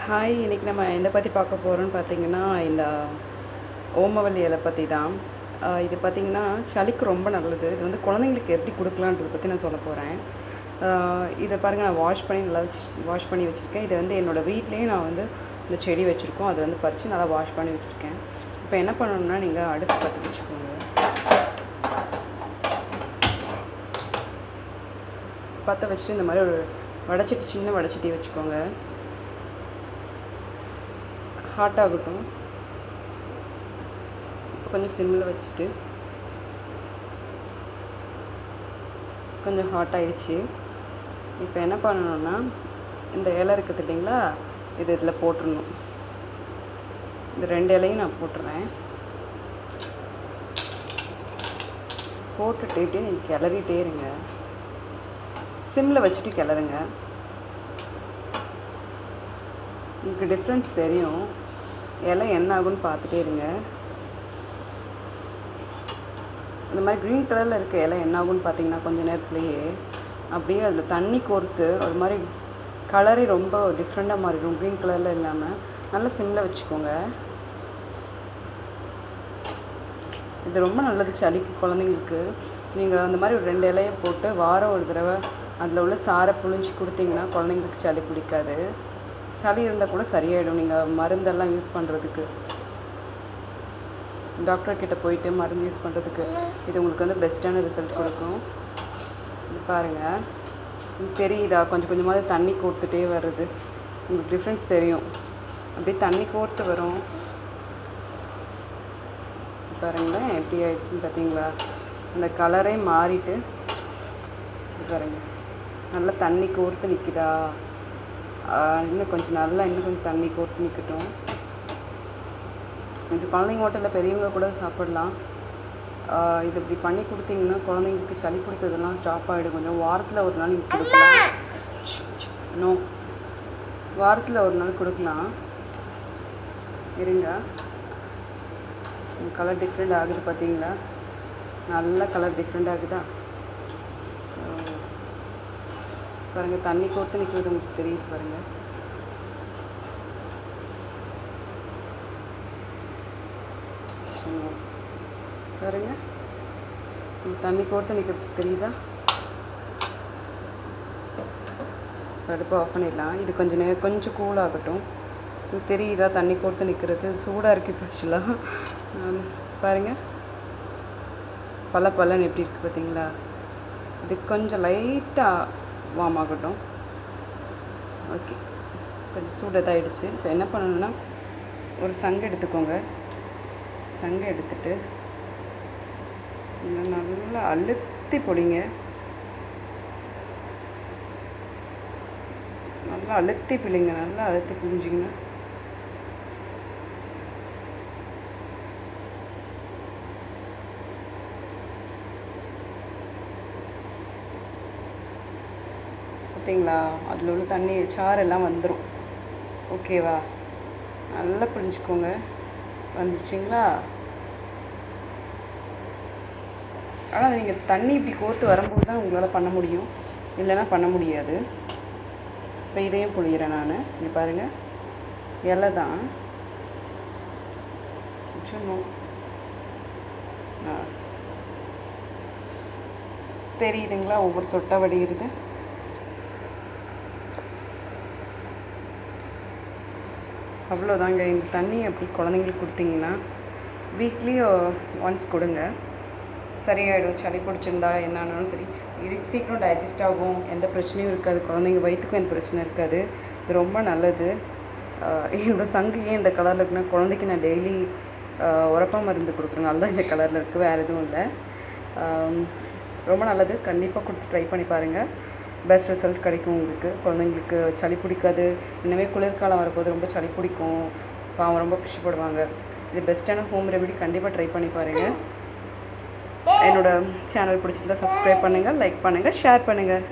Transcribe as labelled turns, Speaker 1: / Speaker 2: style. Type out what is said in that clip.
Speaker 1: Hi, இன்றைக்கி நம்ம எதை பற்றி பார்க்க போகிறோம்னு பார்த்தீங்கன்னா, இந்த ஓமவல்லி இலை பற்றி தான். இது பார்த்திங்கன்னா சளிக்கு ரொம்ப நல்லது. இது வந்து குழந்தைங்களுக்கு எப்படி கொடுக்கலான்றதை பற்றி நான் சொல்ல போகிறேன். இதை பாருங்கள், நான் வாஷ் பண்ணி நல்லா வாஷ் பண்ணி வச்சுருக்கேன். இதை வந்து என்னோடய வீட்லேயே நான் வந்து இந்த செடி வச்சுருக்கோம், அதை வந்து பறித்து நல்லா வாஷ் பண்ணி வச்சுருக்கேன். இப்போ என்ன பண்ணணும்னா, நீங்கள் அடுப்பு பற்ற வச்சுக்கோங்க. பற்ற வச்சுட்டு இந்த மாதிரி ஒரு வடைச்சட்டி, சின்ன வடைச்சட்டி வச்சுக்கோங்க. ஹாட் ஆகட்டும். கொஞ்சம் சிம்மில் வச்சுட்டு கொஞ்சம் ஹாட் ஆகிடுச்சு. இப்போ என்ன பண்ணணுன்னா, இந்த இலை இருக்குது இல்லைங்களா, இது இதில் போட்டுடணும். இந்த 2 இலையும் நான் போட்டுறேன். போட்டுட்டு இப்படியே நீங்கள் கிளறிட்டே இருங்க. சிம்மில் வச்சுட்டு கிளறுங்க. உங்களுக்கு டிஃப்ரென்ஸ் தெரியும். இலை என்ன ஆகுன்னு பார்த்துட்டே இருங்க. இந்த மாதிரி க்ரீன் கலரில் இருக்க இலை என்ன ஆகுன்னு பார்த்தீங்கன்னா, கொஞ்சம் நேரத்துலையே அப்படியே அதில் தண்ணி கோர்த்து ஒரு மாதிரி கலரே ரொம்ப டிஃப்ரெண்ட்டாக மாறிடும். க்ரீன் கலரில் இல்லாமல் நல்லா சிம்மில் வச்சுக்கோங்க. இது ரொம்ப நல்லது சளிக்கு, குழந்தைங்களுக்கு. நீங்கள் அந்த மாதிரி ஒரு 2 இலையை போட்டு வாரம் ஒரு தடவை அதில் உள்ள சாரை புழிஞ்சு கொடுத்தீங்கன்னா குழந்தைங்களுக்கு சளி பிடிக்காது. சளி இருந்தால் கூட சரியாயிடும். நீங்கள் மருந்தெல்லாம் யூஸ் பண்ணுறதுக்கு, டாக்டர்கிட்ட போயிட்டு மருந்து யூஸ் பண்ணுறதுக்கு இது உங்களுக்கு வந்து பெஸ்ட்டான ரிசல்ட் கொடுக்கும். இது பாருங்கள், தெரியுதா? கொஞ்சம் கொஞ்சமாவது தண்ணி கோர்த்துட்டே வருது. உங்களுக்கு டிஃப்ரென்ஸ் தெரியும். அப்படியே தண்ணி கோர்த்து வரும். பாருங்களேன் எப்படி ஆயிடுச்சுன்னு பார்த்தீங்களா? அந்த கலரே மாறிட்டு இது பாருங்கள், நல்லா தண்ணி கோர்த்து நிற்கிதா? இன்னும் கொஞ்சம் தண்ணி கோர்த்து நிற்கட்டும். இது குழந்தைங்க மட்டும் இல்லை, பெரியவங்க கூட சாப்பிடலாம். இது இப்படி பண்ணி கொடுத்தீங்கன்னா குழந்தைங்களுக்கு சளி பிடிக்கிறதுலாம் ஸ்டாப் ஆகிடும். கொஞ்சம் வாரத்தில் ஒரு நாள் நீங்கள் கொடுக்கலாம். வாரத்தில் ஒரு நாள் கொடுக்கலாம். இருங்க, கலர் டிஃப்ரெண்ட் ஆகுது பார்த்தீங்களா? நல்ல கலர் டிஃப்ரெண்ட் ஆகுதா? ஸோ பாருங்கள், தண்ணி கோர்த்து நிற்கிறது உங்களுக்கு தெரியுது பாருங்கள். பாருங்க, தண்ணி கோர்த்து நிற்கிறது தெரியுதா? அடுப்பு ஆஃப் பண்ணிடலாம். இது கொஞ்சம் கூல் ஆகட்டும். இது தெரியுதா? தண்ணி கோர்த்து நிற்கிறது சூடாக இருக்குது. இப்போ ஆக்சுவலாக பாருங்கள், பல்லன்னு எப்படி இருக்குது பார்த்தீங்களா? இது கொஞ்சம் லைட்டாக வார்ம் ஆகட்டும். ஓகே, கொஞ்சம் சூடாகிடுச்சு. இப்போ என்ன பண்ணணுன்னா, ஒரு சங்கு எடுத்துக்கோங்க. சங்கு எடுத்துட்டு நல்லா அழுத்தி பொடிங்க. நல்லா அழுத்தி பிழிங்க. நல்லா அழுத்தி பிழிஞ்சிங்கன்னா பார்த்தீங்களா? அதில் உள்ள தண்ணி சாரெல்லாம் வந்துடும். ஓகேவா? நல்லா பிழிஞ்சிக்கோங்க. வந்துருச்சிங்களா? ஆனால் அது நீங்கள் தண்ணி இப்படி கோர்த்து வரும்போது தான் உங்களால் பண்ண முடியும், இல்லைன்னா பண்ண முடியாது. இப்போ இதையும் புளிகிறேன் நான். இங்கே பாருங்கள், இலை தான் தெரியுதுங்களா? ஒவ்வொரு சொட்டை வடிகிறது. அவ்வளோதாங்க. இந்த தண்ணி அப்படி குழந்தைங்களுக்கு கொடுத்தீங்கன்னா வீக்லி ஒன்ஸ் கொடுங்க, சரியாயிடும். சளி பிடிச்சிருந்தா என்னன்னாலும் சரி, இது சீக்கிரம் டைஜஸ்ட் ஆகும். எந்த பிரச்சனையும் இருக்காது. குழந்தைங்க வயிற்றுக்கும் எந்த பிரச்சனை இருக்காது. இது ரொம்ப நல்லது. என்னோடய சங்கு ஏன் இந்த கலரில் இருக்குன்னா, குழந்தைக்கு நான் டெய்லி உரப்பா மருந்து கொடுக்குறனால தான் இந்த கலரில் இருக்குது, வேறு எதுவும் இல்லை. ரொம்ப நல்லது. கண்டிப்பாக கொடுத்து ட்ரை பண்ணி பாருங்கள். பெஸ்ட் ரிசல்ட் கிடைக்கும் உங்களுக்கு. குழந்தைங்களுக்கு சளி பிடிக்காது. இன்னமே குளிர்காலம் வரப்போது, ரொம்ப சளி பிடிக்கும். பாவம் ரொம்ப கஷ்டப்படுவாங்க. இது பெஸ்ட்டான ஹோம் ரெமெடி. கண்டிப்பாக ட்ரை பண்ணி பாருங்கள். என்னோடய சேனல் பிடிச்சிருந்தா சப்ஸ்கிரைப் பண்ணுங்கள், லைக் பண்ணுங்கள், ஷேர் பண்ணுங்கள்.